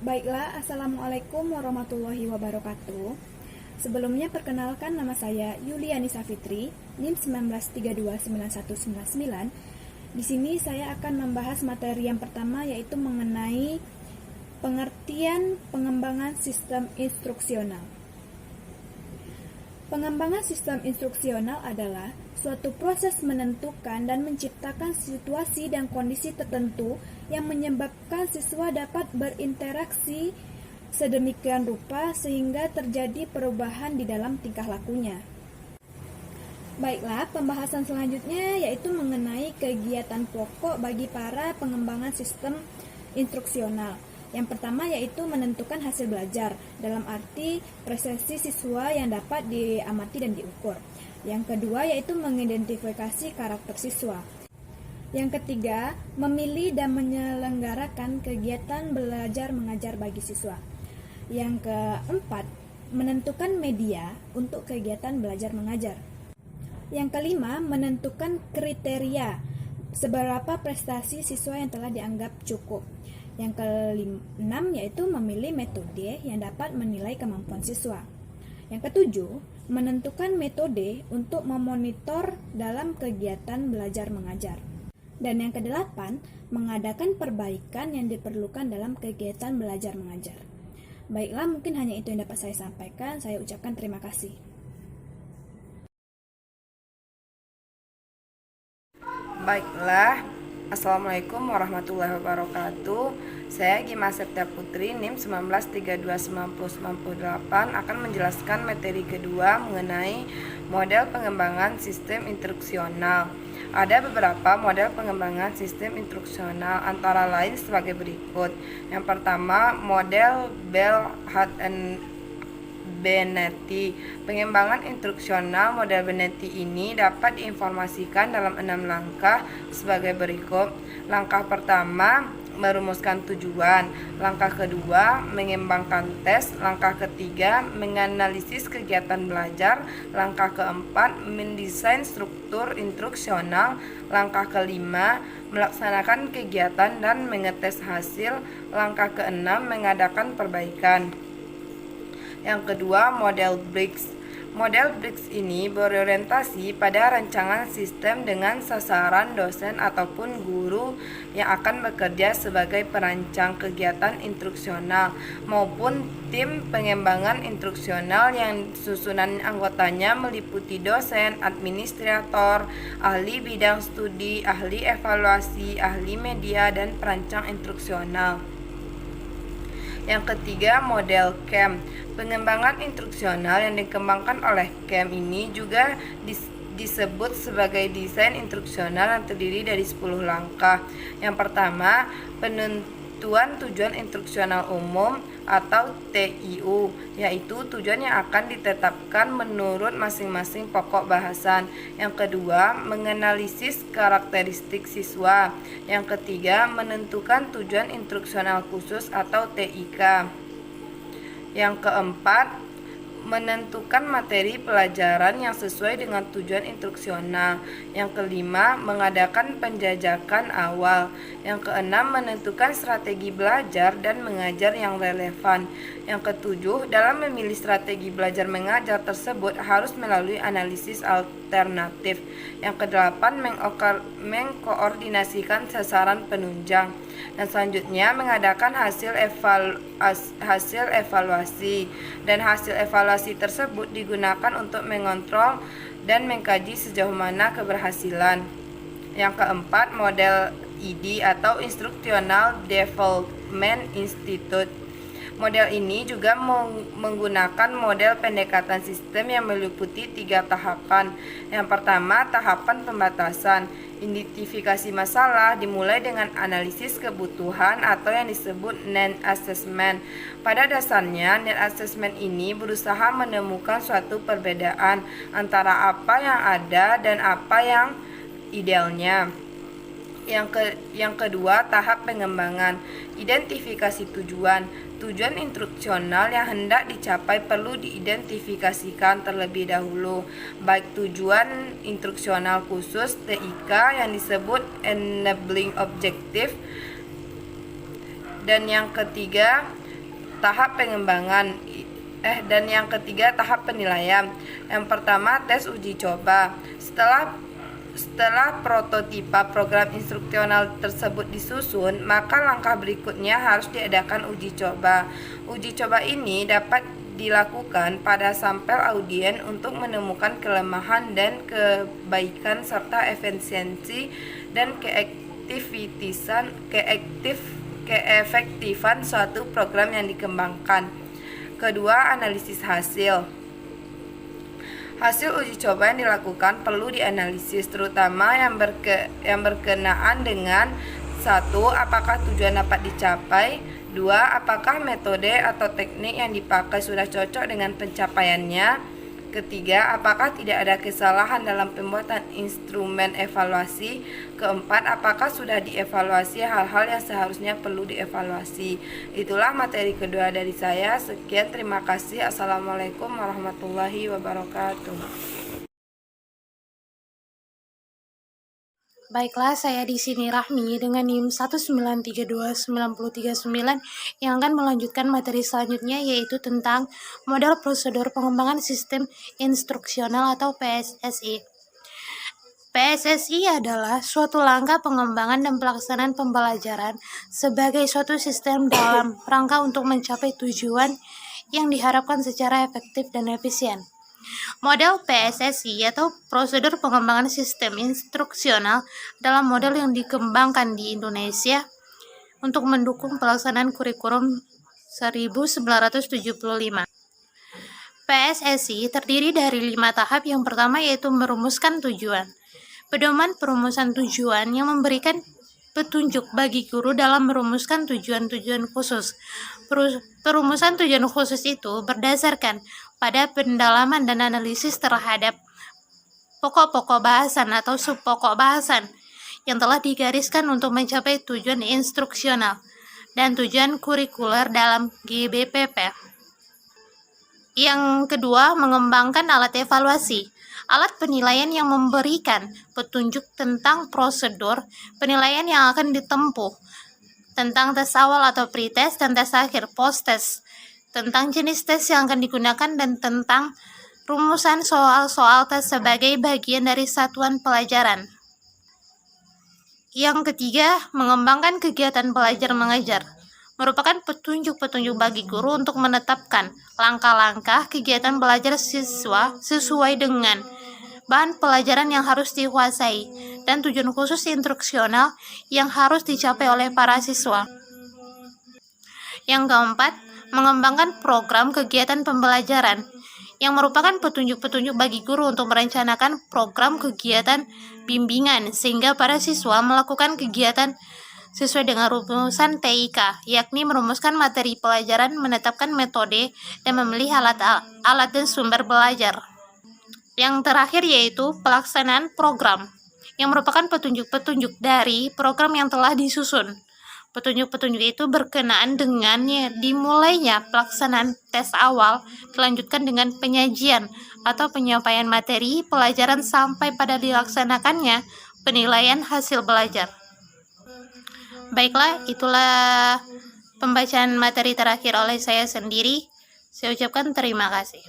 Baiklah, Assalamualaikum warahmatullahi wabarakatuh. Sebelumnya perkenalkan, nama saya Yulianisa Fitri, NIM 19329199. Di sini saya akan membahas materi yang pertama, yaitu mengenai pengertian pengembangan sistem instruksional. Pengembangan sistem instruksional adalah suatu proses menentukan dan menciptakan situasi dan kondisi tertentu yang menyebabkan siswa dapat berinteraksi sedemikian rupa sehingga terjadi perubahan di dalam tingkah lakunya. Baiklah, pembahasan selanjutnya yaitu mengenai kegiatan pokok bagi para pengembangan sistem instruksional. Yang pertama yaitu menentukan hasil belajar, dalam arti prestasi siswa yang dapat diamati dan diukur. Yang kedua yaitu mengidentifikasi karakter siswa. Yang ketiga, memilih dan menyelenggarakan kegiatan belajar mengajar bagi siswa. Yang keempat, menentukan media untuk kegiatan belajar mengajar. Yang kelima, menentukan kriteria seberapa prestasi siswa yang telah dianggap cukup. Yang keenam yaitu memilih metode yang dapat menilai kemampuan siswa. Yang ketujuh, menentukan metode untuk memonitor dalam kegiatan belajar mengajar. Dan yang kedelapan, mengadakan perbaikan yang diperlukan dalam kegiatan belajar mengajar. Baiklah, mungkin hanya itu yang dapat saya sampaikan. Saya ucapkan terima kasih. Baiklah, Assalamualaikum warahmatullahi wabarakatuh. Saya Gima Septia Putri, NIM 19329098 akan menjelaskan materi kedua mengenai model pengembangan sistem instruksional. Ada beberapa model pengembangan sistem instruksional, antara lain sebagai berikut. Yang pertama, model Bell, Hart, and Benetti. Pengembangan instruksional model Benetti ini dapat diinformasikan dalam 6 langkah sebagai berikut. Langkah pertama, merumuskan tujuan. Langkah kedua, mengembangkan tes. Langkah ketiga, menganalisis kegiatan belajar. Langkah keempat, mendesain struktur instruksional. Langkah kelima, melaksanakan kegiatan dan mengetes hasil. Langkah keenam, mengadakan perbaikan. Yang kedua, model BRICS. Model BRICS ini berorientasi pada rancangan sistem dengan sasaran dosen ataupun guru yang akan bekerja sebagai perancang kegiatan instruksional maupun tim pengembangan instruksional yang susunan anggotanya meliputi dosen, administrator, ahli bidang studi, ahli evaluasi, ahli media, dan perancang instruksional. Yang ketiga, model CAM. Pengembangan instruksional yang dikembangkan oleh CAM ini juga disebut sebagai desain instruksional yang terdiri dari 10 langkah. Yang pertama, penentuan tujuan instruksional umum atau TIU, yaitu tujuan yang akan ditetapkan menurut masing-masing pokok bahasan. Yang kedua, menganalisis karakteristik siswa. Yang ketiga, menentukan tujuan instruksional khusus atau TIK. Yang keempat, menentukan materi pelajaran yang sesuai dengan tujuan instruksional. Yang kelima, mengadakan penjajakan awal. Yang keenam, menentukan strategi belajar dan mengajar yang relevan. Yang ketujuh, dalam memilih strategi belajar mengajar tersebut harus melalui analisis alternatif. Yang kedelapan, mengkoordinasikan sasaran penunjang. Dan selanjutnya, mengadakan hasil evaluasi. Dan hasil evaluasi tersebut digunakan untuk mengontrol dan mengkaji sejauh mana keberhasilan. Yang keempat, model ID atau Instructional Development Institute. Model ini juga menggunakan model pendekatan sistem yang meliputi 3 tahapan. Yang pertama, tahapan pembatasan. Identifikasi masalah dimulai dengan analisis kebutuhan atau yang disebut need assessment. Pada dasarnya, need assessment ini berusaha menemukan suatu perbedaan antara apa yang ada dan apa yang idealnya. Yang kedua, tahap pengembangan. Identifikasi tujuan. Tujuan instruksional yang hendak dicapai perlu diidentifikasikan terlebih dahulu, baik tujuan instruksional khusus TIK yang disebut enabling objective, dan yang ketiga tahap pengembangan. Dan yang ketiga, tahap penilaian. Yang pertama, tes uji coba. Setelah prototipe program instruksional tersebut disusun, maka langkah berikutnya harus diadakan uji coba. Uji coba ini dapat dilakukan pada sampel audien untuk menemukan kelemahan dan kebaikan serta efisiensi dan keefektifan suatu program yang dikembangkan. Kedua, analisis hasil. Hasil uji coba yang dilakukan perlu dianalisis, terutama yang berkenaan dengan: 1. Apakah tujuan dapat dicapai? 2. Apakah metode atau teknik yang dipakai sudah cocok dengan pencapaiannya? Ketiga, apakah tidak ada kesalahan dalam pembuatan instrumen evaluasi? Keempat, apakah sudah dievaluasi hal-hal yang seharusnya perlu dievaluasi? Itulah materi kedua dari saya. Sekian, terima kasih. Assalamualaikum warahmatullahi wabarakatuh. Baiklah, saya di sini Rahmi dengan NIM 1932939 yang akan melanjutkan materi selanjutnya, yaitu tentang model prosedur pengembangan sistem instruksional atau PSSI. PSSI adalah suatu langkah pengembangan dan pelaksanaan pembelajaran sebagai suatu sistem dalam rangka untuk mencapai tujuan yang diharapkan secara efektif dan efisien. Model PSSI atau prosedur pengembangan sistem instruksional dalam model yang dikembangkan di Indonesia untuk mendukung pelaksanaan kurikulum 1975. PSSI terdiri dari 5 tahap. Yang pertama yaitu merumuskan tujuan. Pedoman perumusan tujuan yang memberikan petunjuk bagi guru dalam merumuskan tujuan-tujuan khusus. Perumusan tujuan khusus itu berdasarkan pada pendalaman dan analisis terhadap pokok-pokok bahasan atau subpokok bahasan yang telah digariskan untuk mencapai tujuan instruksional dan tujuan kurikuler dalam GBPP. Yang kedua, mengembangkan alat evaluasi. Alat penilaian yang memberikan petunjuk tentang prosedur penilaian yang akan ditempuh, tentang tes awal atau pre-test dan tes akhir post-test, tentang jenis tes yang akan digunakan, dan tentang rumusan soal-soal tes sebagai bagian dari satuan pelajaran. Yang ketiga, mengembangkan kegiatan belajar mengajar. Merupakan petunjuk-petunjuk bagi guru untuk menetapkan langkah-langkah kegiatan belajar siswa sesuai dengan bahan pelajaran yang harus dikuasai dan tujuan khusus instruksional yang harus dicapai oleh para siswa. Yang keempat, mengembangkan program kegiatan pembelajaran yang merupakan petunjuk-petunjuk bagi guru untuk merencanakan program kegiatan bimbingan sehingga para siswa melakukan kegiatan sesuai dengan rumusan TIK, yakni merumuskan materi pelajaran, menetapkan metode, dan memilih alat dan sumber belajar. Yang terakhir yaitu pelaksanaan program, yang merupakan petunjuk-petunjuk dari program yang telah disusun. Petunjuk-petunjuk itu berkenaan dengan dimulainya pelaksanaan tes awal, dilanjutkan dengan penyajian atau penyampaian materi pelajaran sampai pada dilaksanakannya penilaian hasil belajar. Baiklah, itulah pembacaan materi terakhir oleh saya sendiri. Saya ucapkan terima kasih.